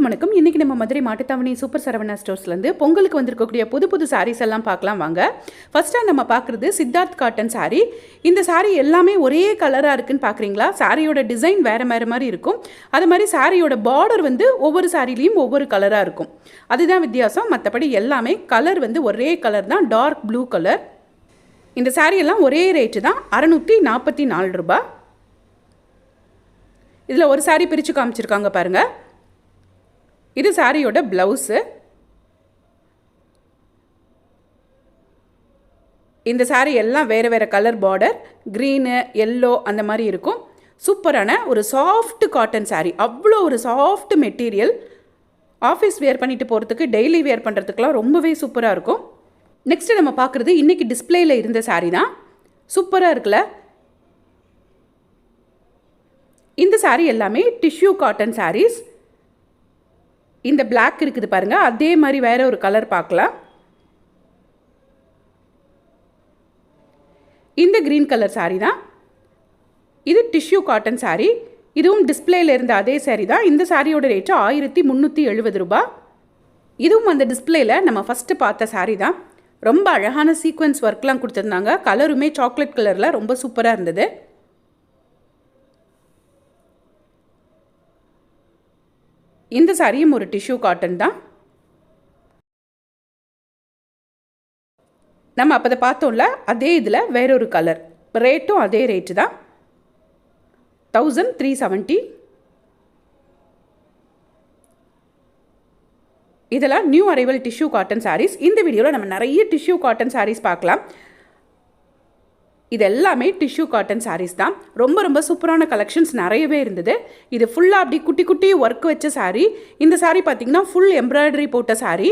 அனைவருக்கும் வணக்கம். இன்றைக்கி நம்ம மதுரை மாட்டுத்தாவணி சூப்பர் சரவணா ஸ்டோர்ஸ்லேருந்து பொங்கலுக்கு வந்திருக்கக்கூடிய புது புது சாரீஸ் எல்லாம் பார்க்கலாம் வாங்க. ஃபஸ்ட்டாக நம்ம பார்க்குறது சித்தார்த் காட்டன் சாரீ. இந்த சாரீ எல்லாமே ஒரே கலராக இருக்குன்னு பார்க்குறீங்களா? சாரியோட டிசைன் வேறு வேறு மாதிரி இருக்கும். அது மாதிரி சாரியோட பார்டர் வந்து ஒவ்வொரு சாரிலையும் ஒவ்வொரு கலராக இருக்கும். அதுதான் வித்தியாசம். மற்றபடி எல்லாமே கலர் வந்து ஒரே கலர் தான், டார்க் ப்ளூ கலர். இந்த சாரீ எல்லாம் ஒரே ரேட்டு தான், 644 ரூபாய். இதில் ஒரு சாரீ பிரித்து காமிச்சிருக்காங்க பாருங்கள். இது சாரியோட ப்ளவுஸு. இந்த சாரீ எல்லாம் வேறு வேறு கலர் பார்டர், க்ரீனு எல்லோ அந்த மாதிரி இருக்கும். சூப்பரான ஒரு சாஃப்ட் காட்டன் சாரீ. அவ்வளோ ஒரு சாஃப்ட் மெட்டீரியல். ஆஃபீஸ் வேர் பண்ணிட்டு போகிறதுக்கு, டெய்லி வேர் பண்ணுறதுக்கெலாம் ரொம்பவே சூப்பராக இருக்கும். நெக்ஸ்ட்டு நம்ம பார்க்குறது இன்றைக்கி டிஸ்பிளேயில் இருந்த சாரீ தான். சூப்பராக இருக்குல்ல? இந்த சாரீ எல்லாமே டிஷ்யூ காட்டன் சாரீஸ். இந்த பிளாக் இருக்குது பாருங்கள், அதே மாதிரி வேறு ஒரு கலர் பார்க்கலாம். இந்த க்ரீன் கலர் சாரீ தான். இது டிஷ்யூ காட்டன் சாரீ. இதுவும் டிஸ்பிளேயில் இருந்த அதே சாரீ தான். இந்த சாரியோட ரேட்டு 1370 ரூபாய். இதுவும் அந்த டிஸ்பிளேயில் நம்ம ஃபஸ்ட்டு பார்த்த சாரீ தான். ரொம்ப அழகான சீக்வன்ஸ் ஒர்க்லாம் கொடுத்துருந்தாங்க. கலருமே சாக்லேட் கலரில் ரொம்ப சூப்பராக இருந்தது. இந்த சாரியும் ஒரு டிஷ்யூ காட்டன் தான். நம்ம அப்போ பார்த்தோம்ல, அதே இதில் வேறொரு கலர். ரேட்டும் அதே ரேட்டு தான், 1370. இதெல்லாம் new arrival tissue cotton sarees. இந்த வீடியோவில் நம்ம நிறைய டிஷ்யூ காட்டன் சாரீஸ் பார்க்கலாம். இது எல்லாமே டிஷ்யூ காட்டன் சாரீஸ் தான். ரொம்ப ரொம்ப சூப்பரான கலெக்ஷன்ஸ் நிறையவே இருந்தது. இது ஃபுல்லாக அப்படி குட்டி குட்டி ஒர்க் வச்ச சாரீ. இந்த சாரீ பார்த்திங்கன்னா ஃபுல் எம்ப்ராய்டரி போட்ட சாரீ.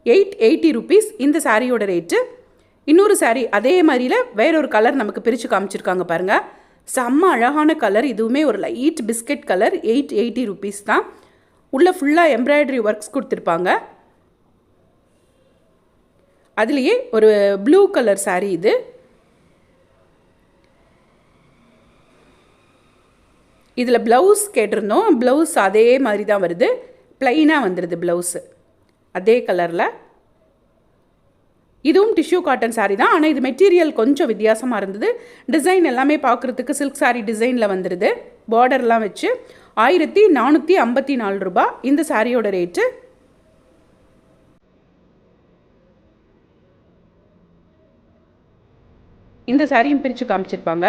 880 ருபீஸ் இந்த சாரியோட ரேட்டு. இன்னொரு சாரீ அதே மாதிரியில் வேறொரு கலர் நமக்கு பிரித்து காமிச்சிருக்காங்க பாருங்கள். செம்ம அழகான கலர். இதுவுமே ஒரு லைட் பிஸ்கட் கலர். 880 ருபீஸ் தான். உள்ளே ஃபுல்லாக எம்ப்ராய்டரி ஒர்க்ஸ் கொடுத்துருப்பாங்க. அதுலேயே ஒரு ப்ளூ கலர் சாரீ இது. இதில் ப்ளவுஸ் கேட்டிருந்தோம். ப்ளவுஸ் அதே மாதிரி தான் வருது, ப்ளைனாக வந்துடுது ப்ளவுஸு அதே கலரில். இதுவும் டிஷ்யூ காட்டன் சாரீ தான். ஆனால் இது மெட்டீரியல் கொஞ்சம் வித்தியாசமாக இருந்தது. டிசைன் எல்லாமே பார்க்குறதுக்கு சில்க் சாரீ டிசைனில் வந்துடுது. பார்டர்லாம் வச்சு 1454 ரூபாய் இந்த சாரியோட ரேட்டு. இந்த சாரியும் பிரித்து காமிச்சிருப்பாங்க.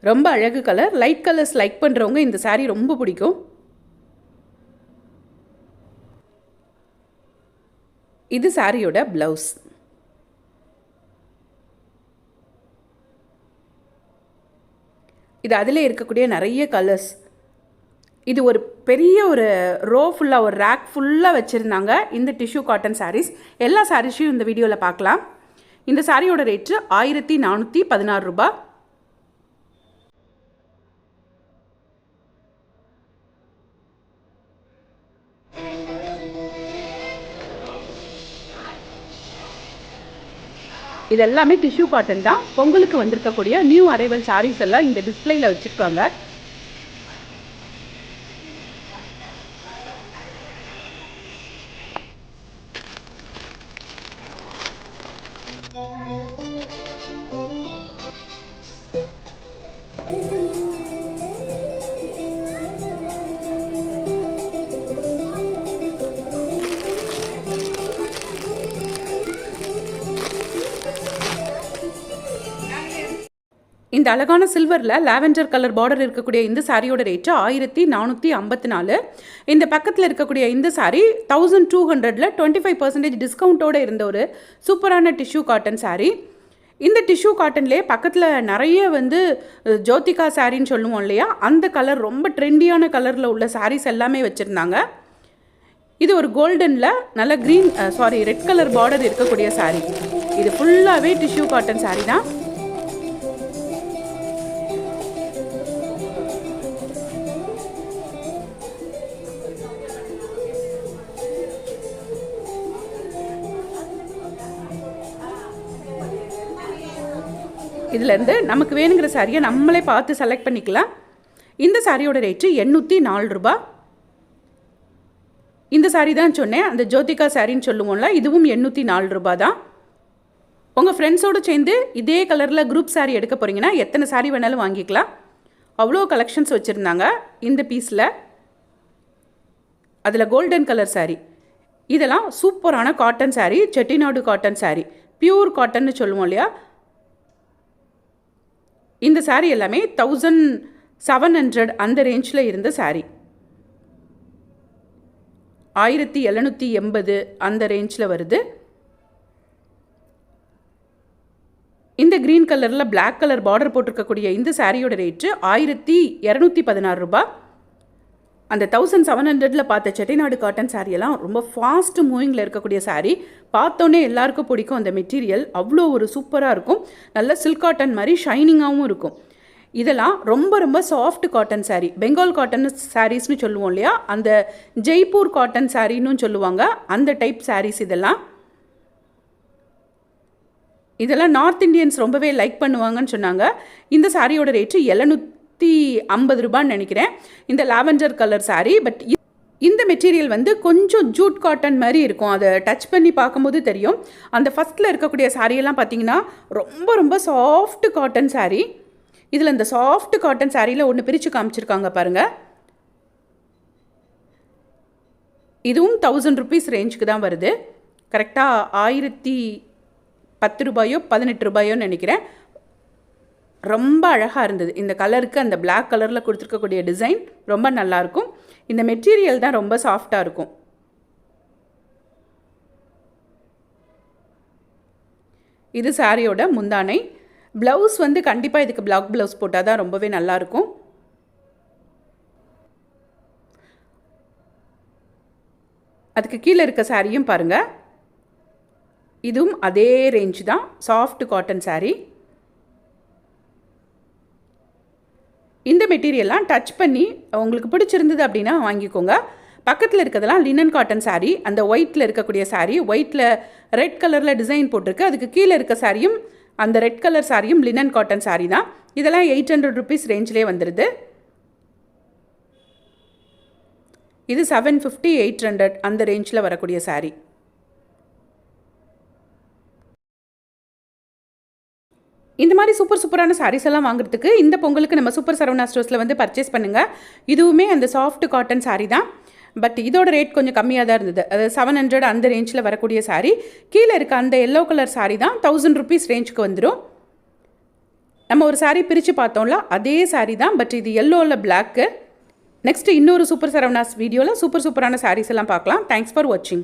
ரொம்ப அழகு கலர். லைட் கலர்ஸ் லைக் பண்ணுறவங்க இந்த சாரீ ரொம்ப பிடிக்கும். இது சாரியோட ப்ளவுஸ். இது அதில் இருக்கக்கூடிய நிறைய கலர்ஸ். இது ஒரு பெரிய ஒரு ரோ ஃபுல்லாக, ஒரு ரேக் ஃபுல்லாக வச்சுருந்தாங்க இந்த டிஷ்யூ காட்டன் சாரீஸ். எல்லா சாரீஸையும் இந்த வீடியோவில் பார்க்கலாம். இந்த சாரியோட ரேட்டு 1416 ரூபாய். இது எல்லாமே டிஷ்யூ காட்டன் தான். பொங்கலுக்கு வந்திருக்கக்கூடிய நியூ அரைவல் சாரீஸ் எல்லாம் இந்த டிஸ்பிளேயில் வச்சுருக்காங்க. இந்த அழகான சில்வரில் லாவெண்டர் கலர் பார்டர் இருக்கக்கூடிய இந்த சாரியோட ரேட்டு 1454. இந்த பக்கத்தில் இருக்கக்கூடிய இந்த சாரீ 1200ல் 25% டிஸ்கவுண்ட்டோடு இருந்த ஒரு சூப்பரான டிஷ்யூ காட்டன் சாரீ. இந்த டிஷ்யூ காட்டன்லேயே பக்கத்தில் நிறைய வந்து ஜோதிகா சாரின்னு சொல்லுவோம் இல்லையா, அந்த கலர் ரொம்ப ட்ரெண்டியான கலரில் உள்ள சாரீஸ் எல்லாமே வச்சுருந்தாங்க. இது ஒரு கோல்டனில் நல்ல ரெட் கலர் பார்டர் இருக்கக்கூடிய சாரீ. இது ஃபுல்லாகவே டிஷ்யூ காட்டன் சாரீ தான். இதுலேருந்து நமக்கு வேணுங்கிற சாரியை நம்மளே பார்த்து செலக்ட் பண்ணிக்கலாம். இந்த சாரியோட ரேட்டு 804 ரூபா. இந்த சாரி தான் சொன்னேன், அந்த ஜோதிகா சாரின்னு சொல்லுவோம்ல, இதுவும் 804 ரூபா தான். உங்கள் ஃப்ரெண்ட்ஸோடு சேர்ந்து இதே கலரில் குரூப் சாரி எடுக்க போகிறீங்கன்னா எத்தனை சாரி வேணாலும் வாங்கிக்கலாம். அவ்வளோ கலெக்ஷன்ஸ் வச்சுருந்தாங்க இந்த பீஸில். அதில் கோல்டன் கலர் சாரி, இதெல்லாம் சூப்பரான cotton sari, Chettinad cotton sari, pure காட்டன்னு சொல்லுவோம் இல்லையா. இந்த சாரீ எல்லாமே 1700 அந்த ரேஞ்சில் இருந்த சாரீ. 1780 அந்த ரேஞ்சில் வருது. இந்த க்ரீன் கலரில் பிளாக் கலர் பார்டர் போட்டிருக்கக்கூடிய இந்த சாரியோட ரேட்டு 1216 ரூபா. அந்த 1700 பார்த்த செட்டிநாடு காட்டன் சாரியெல்லாம் ரொம்ப ஃபாஸ்ட் மூவிங்கில் இருக்கக்கூடிய சாரீ. பார்த்தோன்னே எல்லாருக்கும் பிடிக்கும். அந்த மெட்டீரியல் அவ்வளோ ஒரு சூப்பராக இருக்கும். நல்ல சில்க் காட்டன் மாதிரி ஷைனிங்காகவும் இருக்கும். இதெல்லாம் ரொம்ப ரொம்ப soft cotton sari. Bengal cotton சாரீஸ்னு சொல்லுவோம் இல்லையா, அந்த ஜெய்ப்பூர் காட்டன் சாரின்னு சொல்லுவாங்க, அந்த டைப் சாரீஸ் இதெல்லாம். நார்த் இண்டியன்ஸ் ரொம்பவே லைக் பண்ணுவாங்கன்னு சொன்னாங்க. இந்த சாரியோட ரேட்டு 750 ரூபான்னு நினைக்கிறேன். இந்த லாவெண்டர் கலர் சாரீ. பட் இந்த மெட்டீரியல் வந்து கொஞ்சம் ஜூட் காட்டன் மாதிரி இருக்கும். அதை டச் பண்ணி பார்க்கும்போது தெரியும். அந்த ஃபஸ்ட்டில் இருக்கக்கூடிய சாரியெல்லாம் பார்த்தீங்கன்னா ரொம்ப ரொம்ப சாஃப்ட் காட்டன் சாரீ. இதில் இந்த சாஃப்ட் காட்டன் சாரியில் ஒன்று பிரித்து காமிச்சிருக்காங்க பாருங்கள். இதுவும் 1000 ருபீஸ் ரேஞ்சுக்கு தான் வருது. கரெக்டாக 1010 ரூபாயோ 18 ரூபாயோன்னு நினைக்கிறேன். ரொம்ப அழகாக இருந்தது. இந்த கலருக்கு அந்த பிளாக் கலரில் கொடுத்துருக்கக்கூடிய டிசைன் ரொம்ப நல்லாயிருக்கும். இந்த மெட்டீரியல் தான் ரொம்ப சாஃப்டாக இருக்கும். இது சாரியோட முந்தானை. ப்ளவுஸ் வந்து கண்டிப்பாக இதுக்கு பிளாக் ப்ளவுஸ் போட்டால் தான் ரொம்பவே நல்லாயிருக்கும். அதுக்கு கீழே இருக்க சாரியும் பாருங்கள். இதுவும் அதே ரேஞ்ச் தான், சாஃப்ட் காட்டன் சாரீ. இந்த மெட்டீரியல்லாம் டச் பண்ணி உங்களுக்கு பிடிச்சிருந்தது அப்படின்னா வாங்கிக்கோங்க. பக்கத்தில் இருக்கிறதெல்லாம் லினன் காட்டன் சாரீ. அந்த ஒயிட்டில் இருக்கக்கூடிய சாரீ, ஒயிட்டில் ரெட் கலரில் டிசைன் போட்டிருக்கு. அதுக்கு கீழே இருக்க சாரியும் அந்த ரெட் கலர் சாரியும் லினன் காட்டன் சாரீ தான். இதெல்லாம் 800 ருபீஸ் ரேஞ்சிலே வந்துடுது. இது 750 800 அந்த ரேஞ்சில் வரக்கூடிய சாரீ. இந்த மாதிரி சூப்பரான சாரீஸ் எல்லாம் வாங்குறதுக்கு இந்த பொங்கலுக்கு நம்ம சூப்பர் சரவணா ஸ்டோர்ஸில் வந்து பர்ச்சேஸ் பண்ணுங்கள். இதுவுமே அந்த சாஃப்ட் காட்டன் சாரீ தான். பட் இதோட ரேட் கொஞ்சம் கம்மியாக தான் இருந்தது. அது 700 அந்த ரேஞ்சில் வரக்கூடிய சாரீ. கீழே இருக்க அந்த எல்லோ கலர் சாரீ தான் 1000 ருபீஸ் ரேஞ்சுக்கு வந்துடும். நம்ம ஒரு சாரீ பிரித்து பார்த்தோம்ல, அதே சாரீ தான். பட் இது எல்லோவில் பிளாக்கு. நெக்ஸ்ட்டு இன்னொரு சூப்பர் சரவணாஸ் வீடியோவில் சூப்பரான சாரீஸ் எல்லாம் பார்க்கலாம். தேங்க்ஸ் ஃபார் வாட்சிங்.